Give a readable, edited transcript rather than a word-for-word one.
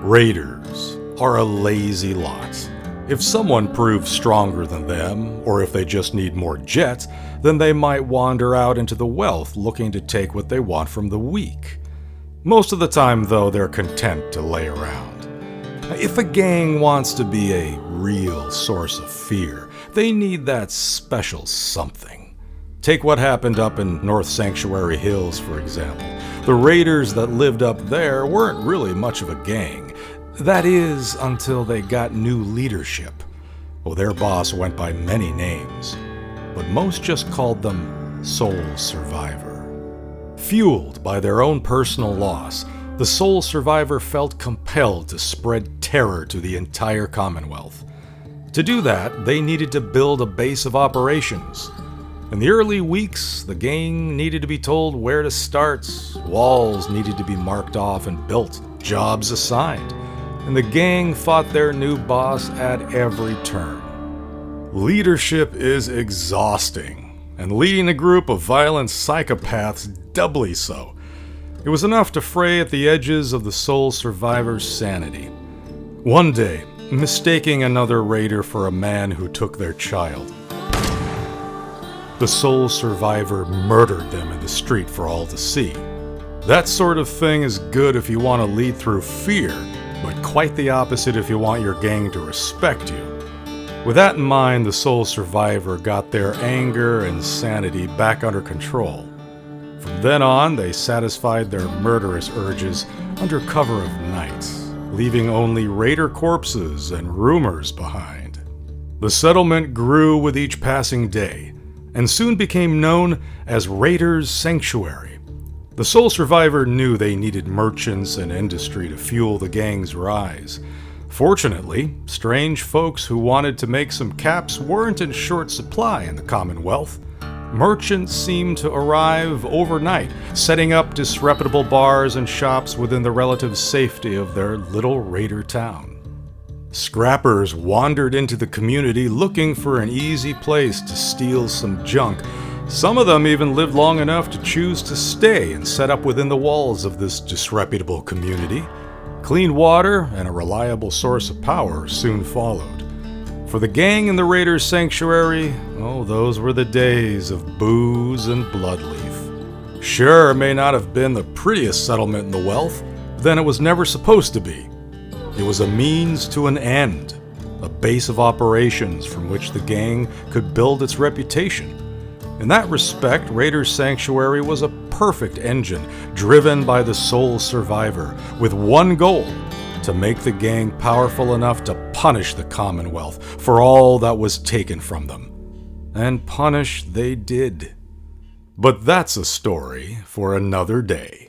Raiders are a lazy lot. If someone proves stronger than them, or if they just need more jet, then they might wander out into the wealth looking to take what they want from the weak. Most of the time, though, they're content to lay around. If a gang wants to be a real source of fear, they need that special something. Take what happened up in North Sanctuary Hills, for example. The raiders that lived up there weren't really much of a gang. That is, until they got new leadership. Well, their boss went by many names, but most just called them Soul Survivor. Fueled by their own personal loss, the Soul Survivor felt compelled to spread terror to the entire Commonwealth. To do that, they needed to build a base of operations. In the early weeks, the gang needed to be told where to start, walls needed to be marked off and built, jobs assigned, and the gang fought their new boss at every turn. Leadership is exhausting, and leading a group of violent psychopaths doubly so. It was enough to fray at the edges of the Soul Survivor's sanity. One day, mistaking another raider for a man who took their child, the Soul Survivor murdered them in the street for all to see. That sort of thing is good if you want to lead through fear, but quite the opposite if you want your gang to respect you. With that in mind, the Soul Survivor got their anger and sanity back under control. From then on, they satisfied their murderous urges under cover of night, leaving only raider corpses and rumors behind. The settlement grew with each passing day, and soon became known as Raiders' Sanctuary. The Soul Survivor knew they needed merchants and industry to fuel the gang's rise. Fortunately, strange folks who wanted to make some caps weren't in short supply in the Commonwealth. Merchants seemed to arrive overnight, setting up disreputable bars and shops within the relative safety of their little raider town. Scrappers wandered into the community looking for an easy place to steal some junk. Some of them even lived long enough to choose to stay and set up within the walls of this disreputable community. Clean water and a reliable source of power soon followed. For the gang in the Raiders' Sanctuary, those were the days of booze and bloodleaf. Sure, it may not have been the prettiest settlement in the wealth, but then it was never supposed to be. It was a means to an end, a base of operations from which the gang could build its reputation. In that respect, Raiders' Sanctuary was a perfect engine, driven by the Soul Survivor, with one goal: to make the gang powerful enough to punish the Commonwealth for all that was taken from them. And punish they did. But that's a story for another day.